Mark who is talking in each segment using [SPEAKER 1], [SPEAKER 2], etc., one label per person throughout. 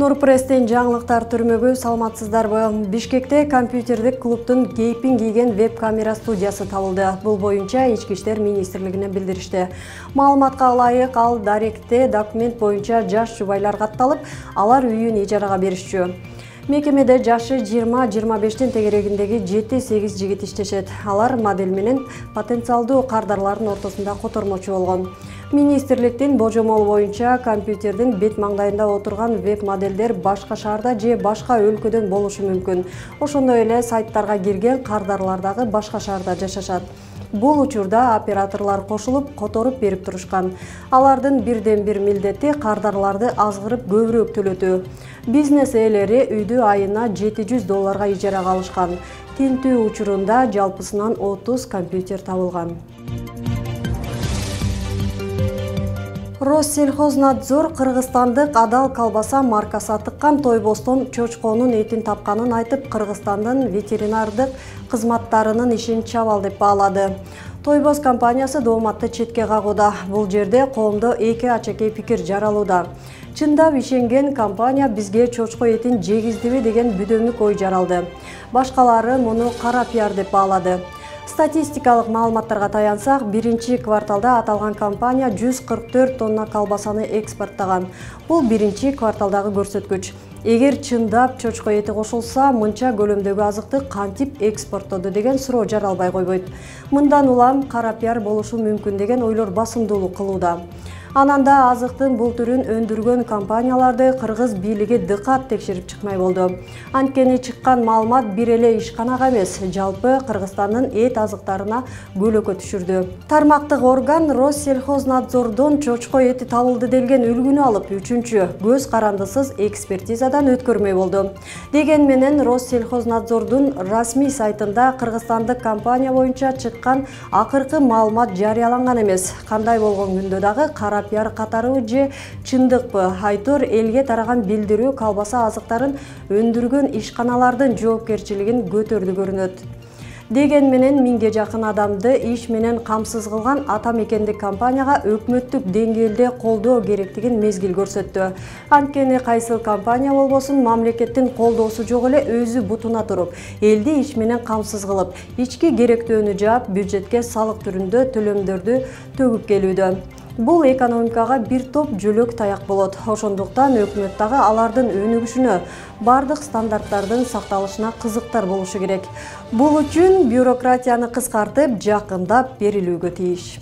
[SPEAKER 1] Нурпресстен жаңылыктар түрмөгү саламатсыздарбы. Бишкекте компьютердик клубтун кейпин кийген веб-камера студиясы табылды. Бул боюнча Ички иштер министрлигине билдиришти. Маалыматка ылайык, ал даректе документ боюнча жаш жубайлар катталып, алар үйүн ижарага беришчү. Мекемеде жашы 20-25 тегерегиндеги 7-8 жигит иштешет. Алар модель менен потенциалдуу кардарлардын ортосунда котормочу болгон. Министрликтин божомолу боюнча компьютердин бет маңдайында отурган веб-модельдер башка шаарда же башка өлкөдөн болушу мүмкүн. Ошондой эле сайттарга кирген кардарлар дагы башка шаарда жашашат. Бул учурда операторлор кошулуп, которуп берип турушкан. Алардын бирден-бир милдети кардарларды азгырып көбүрөөк төлөтүү. Бизнес ээлери үйдү айына $700 ижарага алышкан. Тинтүү учурунда жалпысынан 30 компьютер табылган. Россельхознадзор Кыргызстандык адал колбаса маркасы тыккан тойбостон чочконун этин тапканын айтып, Кыргызстандын ветеринардык кызматтарынын ишин чабал деп баалады. Тойбоз компаниясы дооматты четке кагууда. Бул жерде коомдо эки ачакей пикир жаралууда. Чындап ишенген компания бизге чочко этин жегиздиби деген бүдөмүк ой жаралды. Башкалары муну кара пиар деп баалады. Статистикалык маалыматтарга таянсак, биринчи кварталда аталган компания 144 тонна колбасаны экспорттаган. Бул биринчи кварталдагы көрсөткүч. Эгер чындап чочко эти кошулса, мынча көлөмдөгү азыкты кантип экспорттоду деген суроо жаралбай койбойт. Мындан улам кара пиар болушу мүмкүн деген ойлор басымдуулук кылууда. Ананда азыктын бул түрүн өндүргөн компанияларды кыргыз бийлиги дыкат текшерип чыкмай болду. Анткени чыккан маалымат бир эле ишканага эмес, жалпы Кыргызстандын эт азыктарына көлөкө түшүрдү. Тармактык орган Россельхознадзордон чочко эти табылды делген үлгүнү алып, үчүнчү көз карандысыз экспертизадан өткөрмөй болду. Деген менен Россельхознадзордун расмий сайтында кыргызстандык компания боюнча чыккан акыркы маалымат жарыяланган эмес. Кандай болгон күндө дагы кара пиар катары же чындыкпы? Айтор элге тараган билдирүү колбаса азыктарын өндүргөн ишканалардын жоопкерчилигин көтөрдү көрүнөт. Деген менен 1000 жакын адамды иш менен камсыз кылган ата мекендик компанияга өкмөттүк деңгээлде колдоо керектигин мезгил көрсөттү. Анткени кайсыл компания болбосун мамлекеттин колдоосу жок эле өзү бутуна туруп, элди иш менен камсыз кылып, ички керектөөнү жаап, бюджетке салык түрүндө төлөмдөрдү төгүп келүүдө. Бул экономикага бир топ жөлөк таяк болот. Ошондуктан өкмөт дагы алардын өнүгүшүнө, бардык стандарттардын сакталышына кызыктар болушу керек. Бул үчүн бюрократияны кыскартып, жакындап берилүүгө тийиш.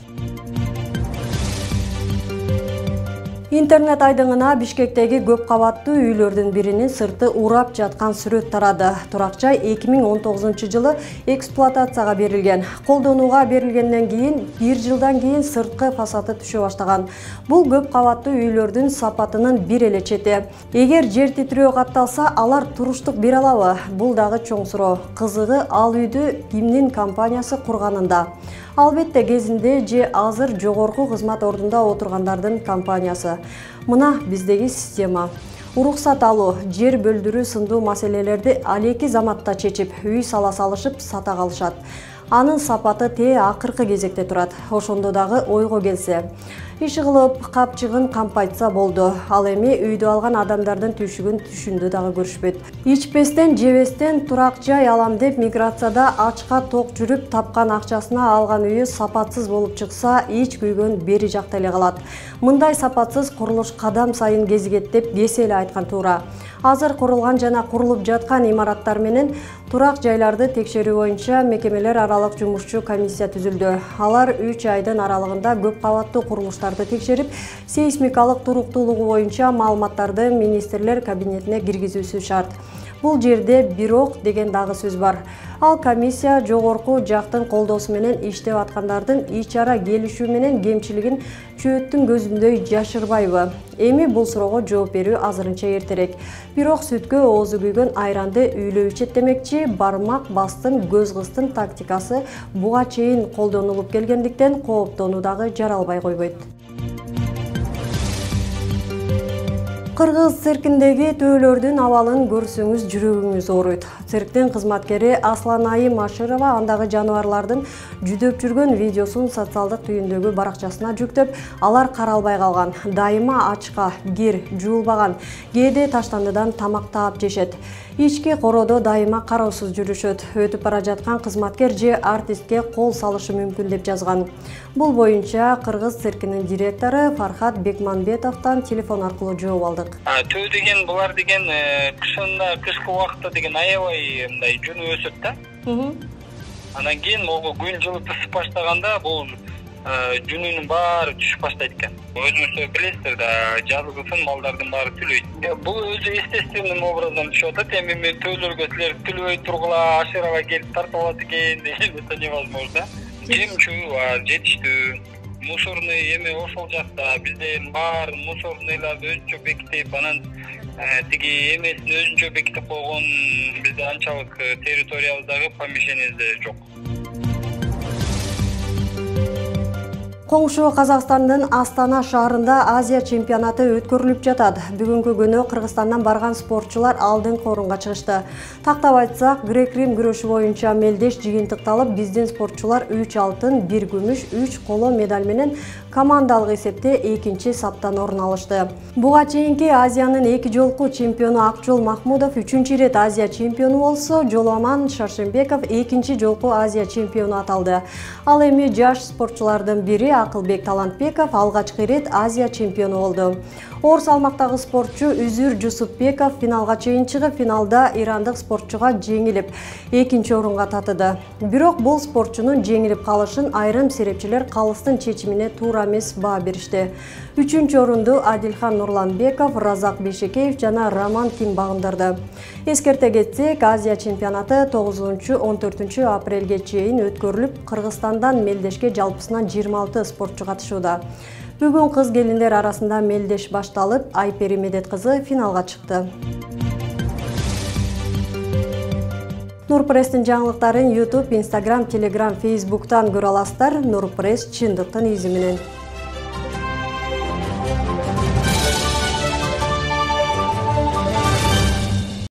[SPEAKER 1] Интернет айдыңына Бишкектеги көп кабаттуу үйлөрдүн биринин сырты урап жаткан сүрөт тарады. Турак жай 2019 жылы эксплуатацияга берилген. Колдонууга берилгенден кийин 1 жылдан кийин сырткы фасады түшө баштаган. Бул көп кабаттуу үйлөрдүн сапатынын бир эле чети. Эгер жер титирөө катталса, алар туруштук бере алабы? Бул дагы чоң суроо. Кызыгы, ал үйдү кимдин компаниясы курганында. Албетте кезинде же азыр жогорку кызмат ордунда отургандардын компаниясы. Мына биздеги система. Уруксат алуу, жер бөлдүрүү сындуу маселелерди алеки заматта чечип, үй сала салышып сата калышат. Анын сапаты акыркы кезекте турат. Ошондо дагы ойго келсе, иш кылып, капчыгын кампайтса болду. Ал эми үйдү алган адамдардын түшүгүн түшүндө дагы көрүшпөйт. Ичпестен, жебестен турак жай алам деп миграцияда ачка ток жүрүп тапкан акчасына алган үйү сапатсыз болуп чыкса, ич күйгөн бери жакта эле калат. Мындай сапатсыз курулуш кадам сайын кезигет деп кесе эле айткан туура. Азыр курулган жана курулуп жаткан имараттар менен турак жайларды текшерүү боюнча мекемелер аралык жумушчу комиссия түзүлдү. Алар 3 айдын аралыгында көп кабаттуу курулуштарды текшерип, сейсмикалык туруктуулугу боюнча маалыматтарды министрлер кабинетине киргизүүсү шарт. Бул жерде бирок деген дагы сөз бар. Ал комиссия жогорку жактын колдоосу менен иштеп аткандардын ич ара келишүү менен кемчилигин чөөттүн көзүндөй жашырбайбы? Эми бул суроого жооп берүү азырынча эртерээк. Бирок сүткө оозу күйгөн айранды үйлөө ичет демекчи, бармак бастын, көз кыстын тактикасы буга чейин колдонулуп келгендиктен кооптонуу дагы жаралбай койбойт. Кыргыз циркиндеги төөлөрдүн абалын көрсөңүз жүрөгүңүз ооруйт. Цирктин кызматкери Асланайым Маширова андагы жаныбарлардын жүдөп жүргөн видеосун социалдык түйүндөгү баракчасына жүктөп, алар каралбай калган. Дайыма ачка, кир, жуулбаган, кээде таштандыдан тамак таап жешет. Ички короодо дайыма кароосуз жүрүшөт. Өтүп бара жаткан кызматкер же артистке кол салышы мүмкүн деп жазган. Бул боюнча Кыргыз циркинин директору Фархат Бекманбетовдон телефон аркылуу жооп алдык.
[SPEAKER 2] Төө деген булар деген кышында, кышкы убакытта деген аябай мындай жүнү өсөт да. Анан кийин могу күн жылып ысып баштаганда бул жүнүнүн баары түшүп баштайт экен. Өзүңүз билесиздер да, жазгысын малдардын баары түлөйт. Бул өзү естественный образдан түшүп атат. Эми мен төөлөргө силер түлөбөй тургула, Аширова келип тартып алат экен деген это невозможно. Жем-чүү бар, жетиштүү. Мусорный эме ошол жакта, бизде баары мусорныйларды өзүнчө бекитип, анан тиги эмесин өзүнчө бекитип койгон бизде анчалык территориябыздагы помещениеде жок.
[SPEAKER 1] Коңшу Казакстандын Астана шаарында Азия чемпионаты өткөрүлүп жатат. Бүгүнкү күнү Кыргызстандан барган спортчулар алдыңкы орунга чыгышты. Тактап айтсак, грек-рим күрөшү боюнча мелдеш жыйынтыкталып, биздин спортчулар 3 алтын, 1 күмүш, 3 коло медаль менен командалык эсепте 2-чи саптан орун алышты. Буга чейинки Азиянын 2 жолку чемпиону Акжол Махмудов 3-чү ирет Азия чемпиону болсо, Жоламан Шаршембеков 2-чи жолку Азия чемпиону аталды. Ал эми жаш спортчулардын бири Акылбек Талантбеков алгачкы ирет Азия чемпиону болду. Оор салмактагы спортчу Үзүр Жусупбеков финалга чейин чыгып, финалда ирандык спортчуга жеңилип, 2-чи орунга татыды. Бирок бул спортчунун жеңилип калышын айрым серепчилер калыстын чечимине туура эмес баа беришти. 3-чү орунду Адилхан Нурланбеков, Разак Бейшекеев жана Роман Ким багындырды. Эскерте кетсек, Азия чемпионаты 9-14 апрелге чейин өткөрүлүп, Кыргызстандан мелдешке жалпысынан 26 спортчу катышууда. Бүгүн кыз келиндер арасында мелдеш башталып, Айпери Медет кызы финалга чыкты. Нурпресстин жаңылыктарын YouTube, Instagram, Telegram, Facebook'tan көрө аласыздар. Нурпресс чындыктын изи менен.